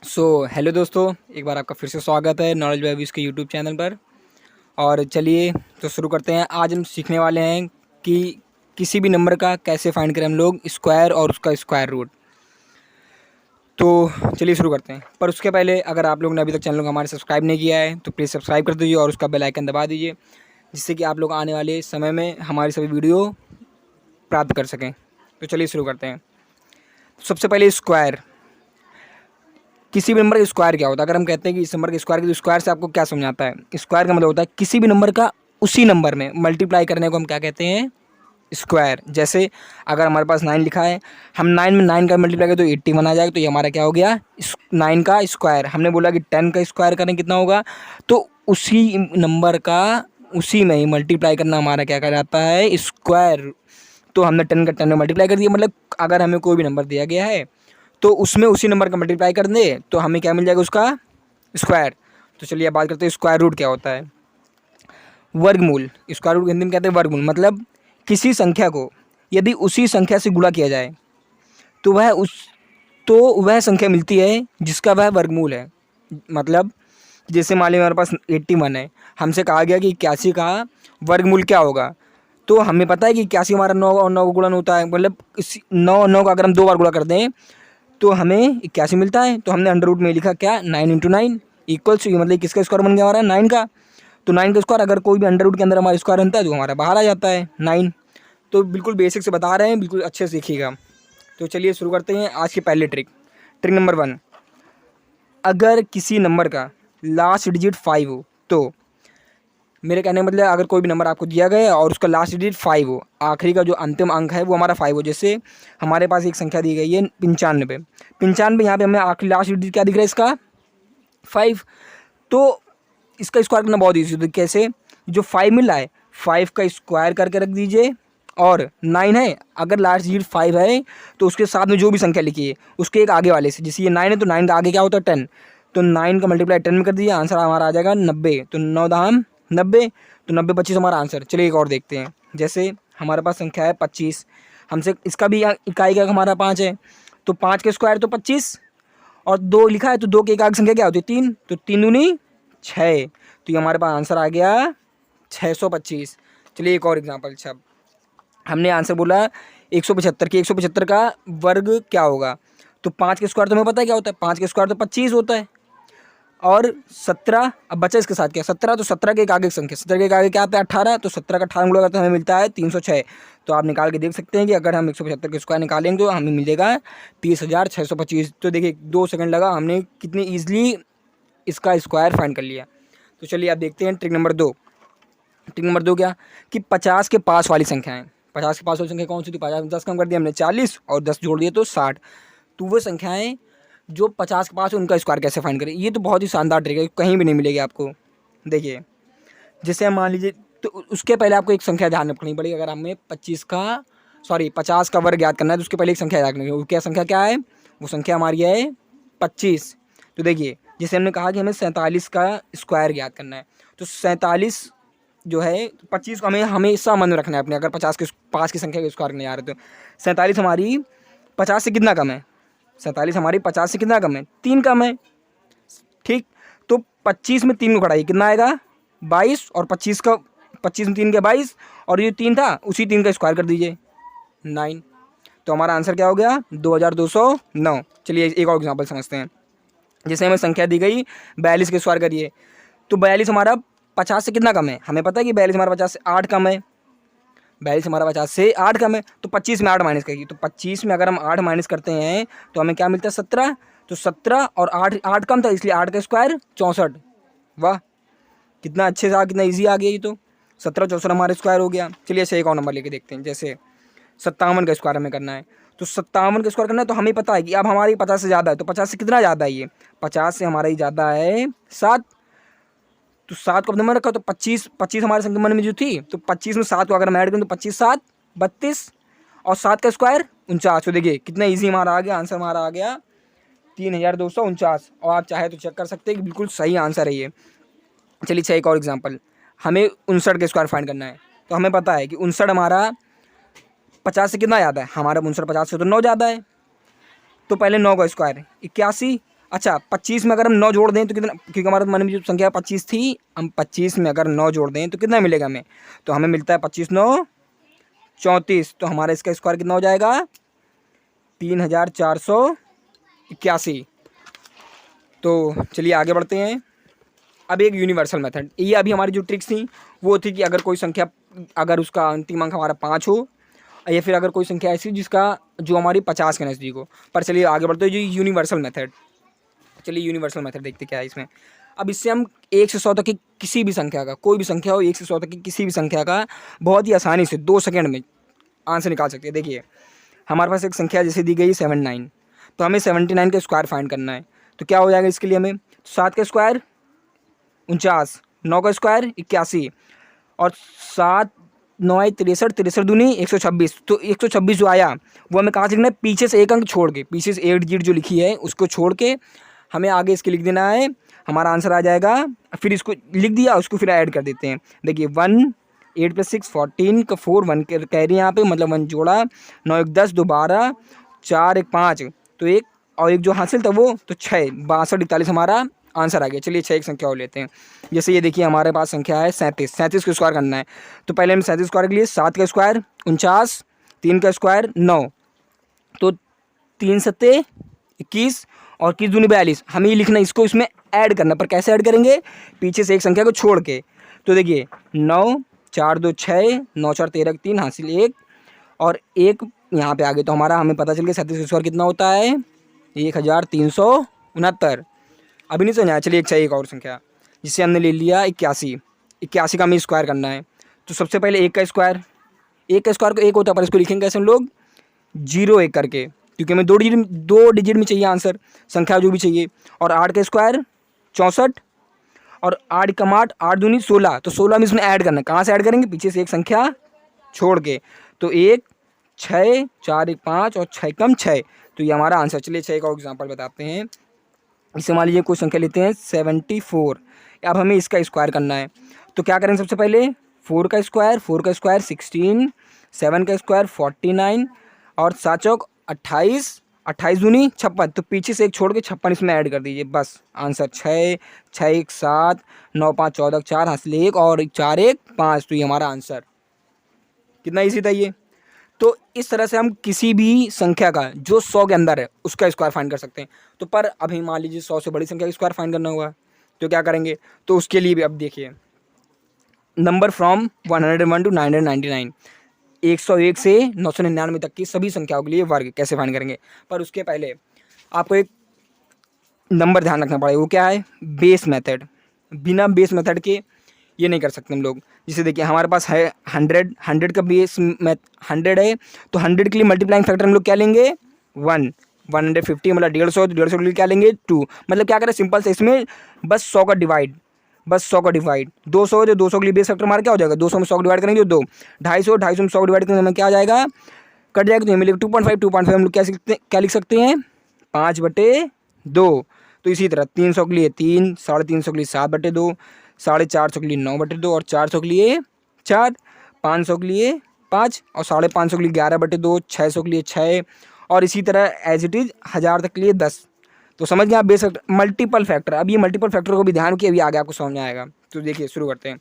Hello दोस्तों, एक बार आपका फिर से स्वागत है नॉलेज बाय विश के यूट्यूब चैनल पर। और चलिए तो शुरू करते हैं। आज हम सीखने वाले हैं कि किसी भी नंबर का कैसे फाइंड करें हम लोग स्क्वायर और उसका स्क्वायर रूट। तो चलिए शुरू करते हैं। पर उसके पहले अगर आप लोग ने अभी तक चैनल को हमारे सब्सक्राइब नहीं किया है तो प्लीज़ सब्सक्राइब कर दीजिए और उसका बेल आइकन दबा दीजिए, जिससे कि आप लोग आने वाले समय में हमारी सभी वीडियो प्राप्त कर सकें। तो चलिए शुरू करते हैं। सबसे पहले स्क्वायर। किसी भी नंबर का स्क्वायर क्या होता है? अगर हम कहते हैं कि इस नंबर का स्क्वायर, तो स्क्वायर से आपको क्या समझ आता है? स्क्वायर का मतलब होता है किसी भी नंबर का उसी नंबर में मल्टीप्लाई करने को हम क्या कहते हैं? स्क्वायर। जैसे अगर हमारे पास 9 लिखा है, हम 9 में 9 का मल्टीप्लाई करें तो 81 आ जाएगा, तो ये हमारा क्या हो गया? 9 का स्क्वायर। हमने बोला कि 10 का स्क्वायर करें कितना होगा, तो उसी नंबर का उसी में ही मल्टीप्लाई करना हमारा क्या कहलाता है? स्क्वायर। तो हमने 10 का 10 में मल्टीप्लाई कर दिया। मतलब अगर हमें कोई भी नंबर दिया गया है तो उसमें उसी नंबर का मल्टीप्लाई कर दे तो हमें क्या मिल जाएगा? उसका स्क्वायर। तो चलिए अब बात करते हैं स्क्वायर रूट क्या होता है। वर्गमूल। स्क्वायर रूट हिंदी में कहते हैं वर्गमूल। मतलब किसी संख्या को यदि उसी संख्या से गुणा किया जाए तो वह संख्या मिलती है जिसका वह वर्गमूल है। मतलब जैसे मान लीजिए हमारे पास 81 है, हमसे कहा गया कि 81 का वर्गमूल क्या होगा, तो हमें पता है कि 81 हमारा 9 और 9 का गुणन होता है। मतलब इस 9 और 9 का अगर हम 2 बार गुणा कर दें तो हमें 81 मिलता है। तो हमने अंडर रूट में लिखा क्या? 9 इंटू 9 इक्वल्स, मतलब किसका स्क्वायर बन गया हमारा? 9 का। तो 9 का स्क्वायर अगर कोई भी अंडर रूट के अंदर हमारा स्क्वायर बनता है तो हमारा बाहर आ जाता है 9। तो बिल्कुल बेसिक से बता रहे हैं, बिल्कुल अच्छे से सीखिएगा। तो चलिए शुरू करते हैं आज की पहली ट्रिक। Trick number 1। अगर किसी नंबर का लास्ट डिजिट 5 हो, तो मेरे कहने का मतलब अगर कोई भी नंबर आपको दिया गया है और उसका लास्ट डिजिट 5 हो, आखिरी का जो अंतिम अंक है वो हमारा 5 हो। जैसे हमारे पास एक संख्या दी गई है 95। 95 यहाँ पे हमें आखिरी लास्ट डिजिट क्या दिख रहा है? इसका 5। तो इसका स्क्वायर करना बहुत ईजी है। कैसे? जो 5 मिल रहा है 5 का स्क्वायर करके रख दीजिए, और 9 है, अगर लास्ट डिजिट 5 है तो उसके साथ में जो भी संख्या लिखी है उसके एक आगे वाले से, जैसे ये 9 है तो 9 का आगे क्या होता है? 10। तो 9 का मल्टीप्लाई 10 में कर दीजिए, आंसर हमारा आ जाएगा 90। तो 9 दाम 90, तो 90 25 हमारा आंसर। चलिए एक और देखते हैं। जैसे हमारे पास संख्या है 25, हमसे इसका भी इकाई का हमारा 5 है, तो 5 का स्क्वायर तो 25, और 2 लिखा है तो 2 की एक आगे संख्या क्या होती है? 3। तो 3 दूनी 6, तो ये हमारे पास आंसर आ गया 625। चलिए एक और एग्जाम्पल। अच्छा, हमने आंसर बोला 175 की। 175 का वर्ग क्या होगा? तो 5 के स्क्वायर तो हमें पता है क्या होता है? 5 के स्क्वायर तो 25 होता है, और 17 अब बचा इसके साथ क्या? 17, तो 17 के एक आगे संख्या, 17 के एक आगे क्या आता है? 18। तो 17 का 18 गुणा करते हमें मिलता है 306। तो आप निकाल के देख सकते हैं कि अगर हम 175 के स्क्वायर निकालेंगे तो हमें मिलेगा 30,625। तो देखिए 2 सेकंड लगा, हमने कितनी ईजिली इसका स्क्वायर फाइंड कर लिया। तो चलिए आप देखते हैं ट्रिक नंबर 2। ट्रिक नंबर 2 क्या? कि 50 के पास वाली संख्याएं। 50 के पास वाली संख्या कौन सी थी? 50 में 10 कम कर दिया हमने 40, और 10 जोड़ दिए तो 60। तो वो संख्याएं जो 50 के पास है उनका स्क्वायर कैसे फाइंड करें? ये तो बहुत ही शानदार ट्रिक है, कहीं भी नहीं मिलेगी आपको। देखिए जैसे हम मान लीजिए, तो उसके पहले आपको एक संख्या ध्यान रखनी पड़ेगी। अगर हमें 50 का वर्ग याद करना है तो उसके पहले एक संख्या याद रखनी है। वो क्या संख्या क्या है? वो संख्या हमारी है 25। तो देखिए जैसे हमने कहा कि हमें 47 का स्क्वायर याद करना है, तो 47 जो है 25 को हमें हमेशा मन में रखना है अपने। अगर 50 के पास की संख्या के स्क्वायर नहीं आ रहे तो 47 हमारी 50 से कितना कम है? 47 हमारी 50 से कितना कम है? 3 कम है। ठीक, तो 25 में 3 को घटाइए, कितना आएगा? 22, और 25 में 3 के 22, और ये 3 था उसी 3 का स्क्वायर कर दीजिए 9। तो हमारा आंसर क्या हो गया? 2209। चलिए एक और एग्जाम्पल समझते हैं। जैसे हमें संख्या दी गई 42 के स्क्वायर करिए, तो 42 हमारा 50 से कितना कम है? हमें पता है कि 42 हमारा 50 से 8 कम है। 42 हमारा 50 से 8 कम है, तो 25 में 8 माइनस करिए। तो 25 में अगर हम 8 माइनस करते हैं तो हमें क्या मिलता है? 17। तो 17 और 8, 8 कम था इसलिए 8 का स्क्वायर 64। वाह, कितना अच्छे से कितना ईजी आ गया ये तो। 17 64 हमारे स्क्वायर हो गया। चलिए ऐसे एक और नंबर लेके देखते हैं। जैसे 57 का स्क्वायर हमें करना है, तो 57 का स्क्वायर करना है तो हमें पता है कि अब हमारी 50 से ज़्यादा है, तो 50 से कितना ज़्यादा है? ये 50 से हमारा ही ज़्यादा है 7। तो 7 को अपने मन रखा, तो 25 हमारे संख्या मन में जो थी, तो 25 में 7 को अगर हम ऐड करें तो 25 7 32, और 7 का स्क्वायर 49। तो देखिए कितना ईजी हमारा आ गया, आंसर हमारा आ गया 3249। और आप चाहे तो चेक कर सकते हैं कि बिल्कुल सही आंसर है ये। चलिए अच्छा एक और एग्जांपल। हमें 59 का स्क्वायर फाइंड करना है, तो हमें पता है कि 59 हमारा 50 से कितना ज़्यादा है? हमारा 59 50 से तो 9 ज़्यादा है। तो पहले 9 का स्क्वायर 81, अच्छा 25 में अगर हम 9 जोड़ दें तो कितना, क्योंकि हमारे मन में जो संख्या 25 थी, हम 25 में अगर 9 जोड़ दें तो कितना मिलेगा हमें, तो हमें मिलता है 25 9 34। तो हमारा इसका स्क्वायर कितना हो जाएगा 3481। तो चलिए आगे बढ़ते हैं। अब एक यूनिवर्सल मेथड, ये अभी हमारी जो ट्रिक्स थी वो थी कि अगर कोई संख्या, अगर उसका अंतिम अंक हमारा 5 हो, या फिर अगर कोई संख्या ऐसी जिसका जो हमारी 50 के नज़दीक हो। पर चलिए आगे बढ़ते हैं, जो यूनिवर्सल मेथड, चलिए यूनिवर्सल मेथड देखते क्या है इसमें। अब इससे हम 1 से 100 तक की किसी भी संख्या का, कोई भी संख्या हो 1 से 100 तक की किसी भी संख्या का बहुत ही आसानी से 2 सेकंड में आंसर निकाल सकते हैं। देखिए हमारे पास एक संख्या जैसे दी गई 79, तो हमें 79 का स्क्वायर फाइंड करना है। तो क्या हो जाएगा इसके लिए, हमें 7 का स्क्वायर 49, 9 का स्क्वायर 81, और 7 9 63, 63 दूनी 126। तो 126 जो आया वो हमें कहाँ से लिखना है, पीछे से एक अंक छोड़ के, पीछे से 8 डिजिट जो लिखी है उसको छोड़ के हमें आगे इसके लिख देना है, हमारा आंसर आ जाएगा। फिर इसको लिख दिया, उसको फिर ऐड कर देते हैं। देखिए 1 8 + 6 14 का 4 1 कह रही है यहाँ पे, मतलब 1 जोड़ा, 9 1 10 2 12 4 1 5, तो एक और एक जो हासिल था वो तो 6 62 41 हमारा आंसर आ गया। चलिए 6 एक संख्या और लेते हैं। जैसे ये देखिए हमारे पास संख्या है 37, 37 को स्क्वायर करना है। तो पहले हम 37 स्क्वायर के लिए 7 का स्क्वायर 49, 3 का स्क्वायर 9, तो 3 सत्ते 21 और 21 दूनी 42। हमें ये लिखना है, इसको इसमें ऐड करना, पर कैसे ऐड करेंगे, पीछे से एक संख्या को छोड़ के। तो देखिए 9 4 2 6 9 4 13 3 हासिल 1 और 1 यहाँ पे आ गए। तो हमारा हमें पता चल गया 37 का स्क्वायर कितना होता है 1369। अभी नहीं समझ, चलिए एक और संख्या जिसे हमने ले लिया 81, 81 का हमें स्क्वायर करना है। तो सबसे पहले 1 का स्क्वायर, 1 का स्क्वायर को 1 होता है, पर इसको लिखेंगे कैसे हम लोग 0 1 करके, क्योंकि हमें 2 डिजिट में चाहिए आंसर, संख्या जो भी चाहिए। और 8 का स्क्वायर 64, और 8 कम 8 8 दूनी 16, तो 16 में इसमें ऐड करना है। कहाँ से ऐड करेंगे, पीछे से एक संख्या छोड़ के। तो 1 6 4 1 5 और 6 कम 6, तो ये हमारा आंसर। चलिए 6 का एग्जाम्पल बताते हैं। इससे मान लीजिए कोई संख्या लेते हैं 74, अब हमें इसका स्क्वायर करना है। तो क्या करेंगे, सबसे पहले 4 का स्क्वायर 16, 7 का स्क्वायर 49 और 7 चौक 28, 28 दूनी 56, तो पीछे से एक छोड़ के 56 इसमें ऐड कर दीजिए, बस आंसर 6 6 1 7 9 5 14 4 हासिल 1 और 4 1 5, तो ये हमारा आंसर। कितना ईजी था ये। तो इस तरह से हम किसी भी संख्या का जो 100 के अंदर है उसका स्क्वायर फाइंड कर सकते हैं। तो पर अभी मान लीजिए 100 से बड़ी संख्या का स्क्वायर फाइंड करना होगा, तो क्या करेंगे, तो उसके लिए भी अब देखिए नंबर फ्रॉम 101 टू 999, 101 से 999 तक की सभी संख्याओं के लिए वर्ग कैसे फाइंड करेंगे। पर उसके पहले आपको एक नंबर ध्यान रखना पड़ेगा, वो क्या है, बेस मेथड। बिना बेस मेथड के ये नहीं कर सकते हम लोग। जैसे देखिए हमारे पास है 100, 100 का बेस 100 है, तो 100 के लिए मल्टीप्लाइंग फैक्टर हम लोग क्या लेंगे 1, 150 मतलब 150, तो 150 के लिए क्या लेंगे 2। मतलब क्या करें, सिंपल से इसमें बस 100 का डिवाइड, बस 100 का डिवाइड। 200 है तो 200 के लिए बेस फैक्टर हमारा क्या हो जाएगा, 200 में 100 डिवाइड करेंगे तो 2, 250, 250 में 100 डिवाइड करेंगे हमें क्या आ जाएगा, कट जाएगा, तो ये मिलेगा 2.5, 2.5 हम लोग क्या लिख सकते हैं 5/2। तो इसी तरह 300 के लिए 3, 350 के लिए 7/2, 450 के लिए 9/2 और 400 के लिए 4, 500 के लिए 5 और 550 के लिए 11/2, 600 के लिए 6 और इसी तरह एज इट इज़ 1000 तक के लिए 10। तो समझ गए आप बेस फैक्टर, मल्टीपल फैक्टर। अब ये मल्टीपल फैक्टर को भी ध्यान किए, अभी आगे आपको समझ में आएगा। तो देखिए शुरू करते हैं।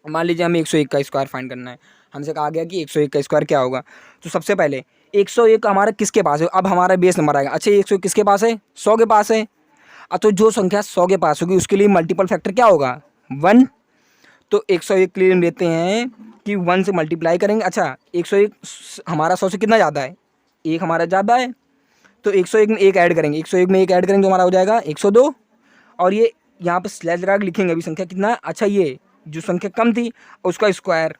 मान लीजिए हमें 101 का स्क्वायर फाइंड करना है, हमसे कहा गया कि 101 का स्क्वायर क्या होगा। तो सबसे पहले 101 हमारा किसके पास है, अब हमारा बेस नंबर आएगा। अच्छा 101 किसके पास है, 100 के पास है। तो जो संख्या 100 के पास होगी उसके लिए मल्टीपल फैक्टर क्या होगा 1। तो 101 के लिए हम लेते हैं कि 1 से मल्टीप्लाई करेंगे। अच्छा 101 हमारा 100 से कितना ज़्यादा है, 1 हमारा ज़्यादा है, तो 101 में 1 ऐड करेंगे, 101 में 1 ऐड करेंगे तो हमारा हो जाएगा 102। और ये यहाँ पर स्लैश लगा के लिखेंगे अभी संख्या कितना। अच्छा ये जो संख्या कम थी उसका स्क्वायर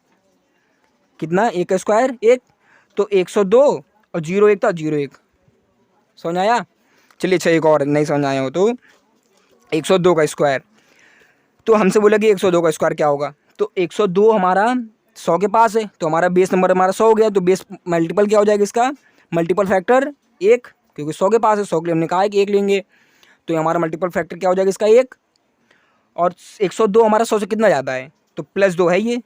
कितना, 1 का स्क्वायर 1, तो 102 और 01 था 01। समझ आया। चलिए अच्छा एक और नहीं समझ आया हो तो 102 का स्क्वायर, तो हमसे बोला कि 102 का स्क्वायर क्या होगा। तो 102 हमारा 100 के पास है, तो हमारा बेस नंबर हमारा 100 हो गया, तो बेस मल्टीपल क्या हो जाएगा इसका, मल्टीपल फैक्टर 1, क्योंकि 100 के पास है, 100 के लिए हमने कहा है कि 1 लेंगे, तो हमारा मल्टीपल फैक्टर क्या हो जाएगा इसका 1। और 102 हमारा 100 से कितना ज़्यादा है, तो +2 है ये,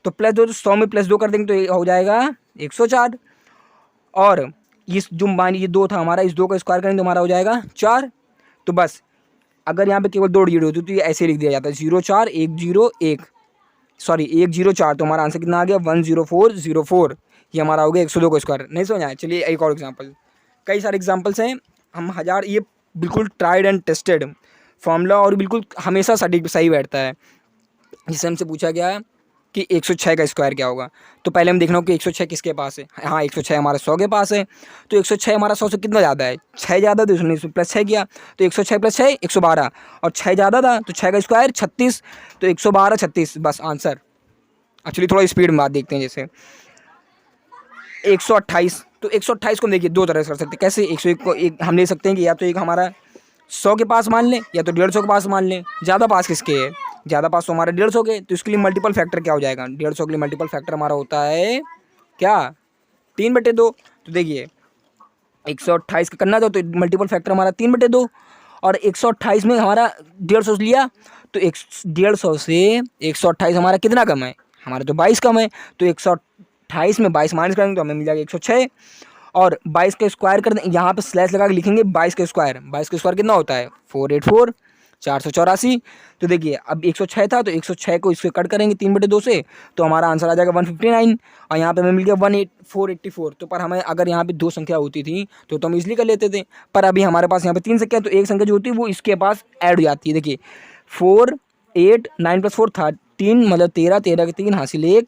तो +2 तो 100 में +2 कर देंगे तो ये हो जाएगा 104। और इस जो मान ये 2 था हमारा, इस 2 का स्क्वायर करेंगे तो हमारा हो जाएगा 4। तो बस अगर यहाँ पे केवल 2 डिजिट होती तो ये ऐसे लिख दिया जाता है 04101, सॉरी 104। तो हमारा आंसर कितना आ गया 10404। ये हमारा हो गया 102 का स्क्वायर। नहीं समझ आया? चलिए एक और एग्जांपल, कई सारे एग्जांपल्स हैं, हम हज़ार, ये बिल्कुल ट्राइड एंड टेस्टेड फॉर्मूला और बिल्कुल हमेशा सही बैठता है। जिससे हमसे पूछा गया कि 106 का स्क्वायर क्या होगा। तो पहले हम देखना हो कि 106 किसके पास है। हाँ 106 हमारा 100 के पास है। तो 106 हमारा 100 से कितना ज़्यादा है, 6 ज़्यादा, तो इसने प्लस 6 किया, तो 106 प्लस 6 112, और 6 ज़्यादा था तो 6 का स्क्वायर 36, तो 112 36 बस आंसर। एक्चुअली थोड़ा स्पीड में बात देखते हैं। जैसे 128, तो 128 को हम देखिए दो तरह से कर सकते हैं। कैसे? 101 को एक हम ले सकते हैं कि या तो एक हमारा 100 के पास मान लें या तो 150 के पास मान लें। ज़्यादा पास किसके है? ज़्यादा पास तो हमारा 150 के, तो इसके लिए मल्टीपल फैक्टर क्या हो जाएगा? 150 के लिए मल्टीपल फैक्टर हमारा होता है क्या? 3/2। तो देखिए 128 का करना था तो मल्टीपल फैक्टर हमारा 3/2, और 128 में हमारा 150 लिया तो 150 से 128 हमारा कितना कम है? हमारा तो 22 कम है। तो 128 में 22 माइनस करेंगे तो हमें मिल जाएगा 106, और 22 का स्क्वायर कर दें, यहाँ पे स्लैश लगा के लिखेंगे 22 का स्क्वायर। 22 का स्क्वायर कितना होता है? 484, 484। तो देखिए अब 106 था तो 106 को इससे कट करेंगे 3/2 से, तो हमारा आंसर आ जाएगा 159, और यहाँ पे हमें मिल गया 484। तो पर हमें अगर यहाँ पे 2 संख्या होती थी तो हम इजली कर लेते थे, पर अभी हमारे पास यहाँ पे 3 संख्या, तो एक संख्या जो होती है वो इसके पास ऐड हो जाती है। देखिए 4 8 9 + 4 13, मतलब 13, 13 के 3 हासिल 1,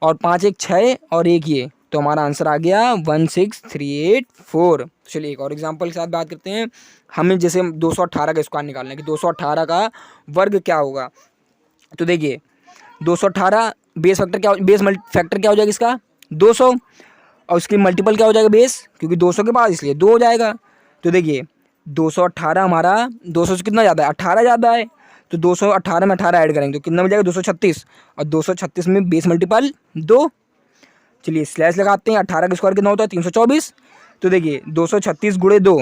और 5 1 6, और 1 ये, तो हमारा आंसर आ गया 16384। चलिए एक और एग्जांपल के साथ बात करते हैं। हमें जैसे 218 का स्क्वायर निकालना है कि 218 का वर्ग क्या होगा। तो देखिए 218 बेस फैक्टर क्या, बेस फैक्टर क्या हो जाएगा इसका? 200, और उसकी मल्टीपल क्या हो जाएगा? बेस, क्योंकि 200 के बाद इसलिए 2 हो जाएगा। तो देखिए 218 हमारा 200 से कितना ज़्यादा है? 18 ज़्यादा है। तो 218 में 18 ऐड करेंगे तो कितना मिल जाएगा? 236, और 236 में बेस मल्टीपल 2। चलिए स्लैश लगाते हैं। 18 का स्क्वायर कितना होता है? 324। तो देखिए 236 गुणे 2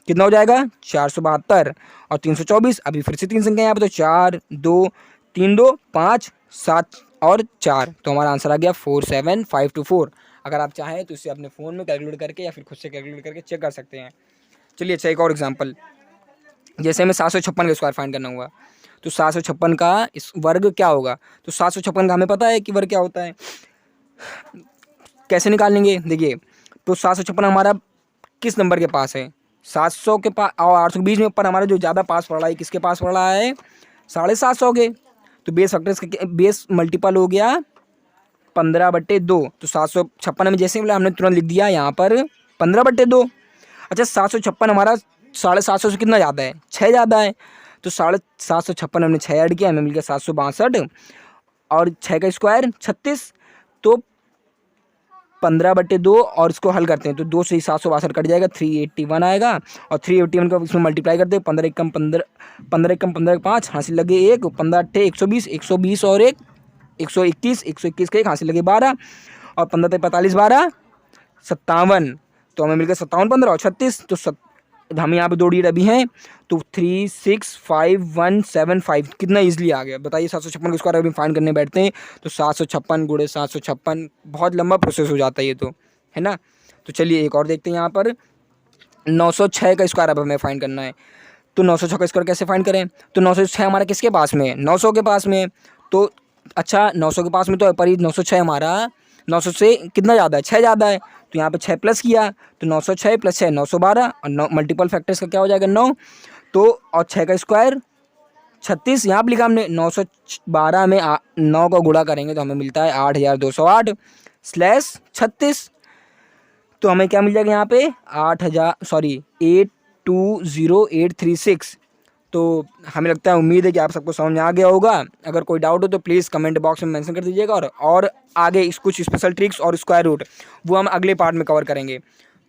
कितना हो जाएगा? 472, और 324, अभी फिर से 3 संख्या यहाँ पे, तो 4 2 3 2 5 7 और 4, तो हमारा आंसर आ गया 47524। अगर आप चाहें तो इसे अपने फ़ोन में कैलकुलेट करके या फिर खुद से कैलकुलेट करके चेक कर सकते हैं। चलिए अच्छा एक और एग्जांपल, जैसे हमें 756 का स्क्वायर फाइंड करना हुआ, तो 756 का इस वर्ग क्या होगा? तो 756 का हमें पता है कि वर्ग क्या होता है, कैसे निकालेंगे? देखिए तो 756 हमारा किस नंबर के पास है? 700 के पास और 800 के बीच में, पर हमारा जो ज़्यादा पास पड़ रहा है किसके पास पड़ रहा है? 750 के। तो बेस फैक्टर बेस मल्टीपल हो गया 15/2। तो 756 में जैसे हमने तुरंत लिख दिया यहाँ पर 15/2। अच्छा 756 हमारा 750 से कितना ज़्यादा है? 6 ज़्यादा है। तो 756 हमने 6 ऐड किया, हमें मिल गया 762, और 6 का स्क्वायर 36। तो 15/2, और इसको हल करते हैं तो 2 से 762 कट जाएगा, 381 आएगा, और 381 का इसमें मल्टीप्लाई करते हैं। 15 कम 15, 15 कम 15 5 हासिल लगे 1, 15 8 120, 120 और 1 121, 121 का 1 हासिल लगे 12, और 15 45 12 57। तो हमें मिल गया 57 15 और 36। तो हम यहाँ पे 2 डिजिट अभी हैं, तो 365175 कितना ईजिली आ गया बताइए। 756 का स्क्वायर अभी फाइंड करने बैठते हैं तो 756 गुणे 756 बहुत लंबा प्रोसेस हो जाता है ये तो, है ना। तो चलिए एक और देखते हैं यहाँ पर 906 का स्क्वायर अब हमें फाइंड करना है। तो 906 का स्क्वायर कैसे फाइंड करें? तो 906 हमारा किसके पास में है? 900 के पास में। तो अच्छा 900 के पास में तो पर 906 हमारा 900 से कितना ज़्यादा है? 6 ज़्यादा है। तो यहाँ पे 6 प्लस किया तो 906 + 6 912, और 9 मल्टीपल फैक्टर्स का क्या हो जाएगा? 9। तो और 6 का स्क्वायर 36 यहाँ पर लिखा हमने। 912 में 9 का गुणा करेंगे तो हमें मिलता है 8208 स्लैश 36। तो हमें क्या मिल जाएगा यहाँ पे 820836। तो हमें लगता है, उम्मीद है कि आप सबको समझ में आ गया होगा। अगर कोई डाउट हो तो प्लीज़ कमेंट बॉक्स में मेंशन कर दीजिएगा, और आगे इस कुछ स्पेशल ट्रिक्स और स्क्वायर रूट वो हम अगले पार्ट में कवर करेंगे।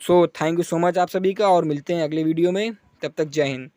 So thank you so much आप सभी का, और मिलते हैं अगले वीडियो में। तब तक जय हिंद।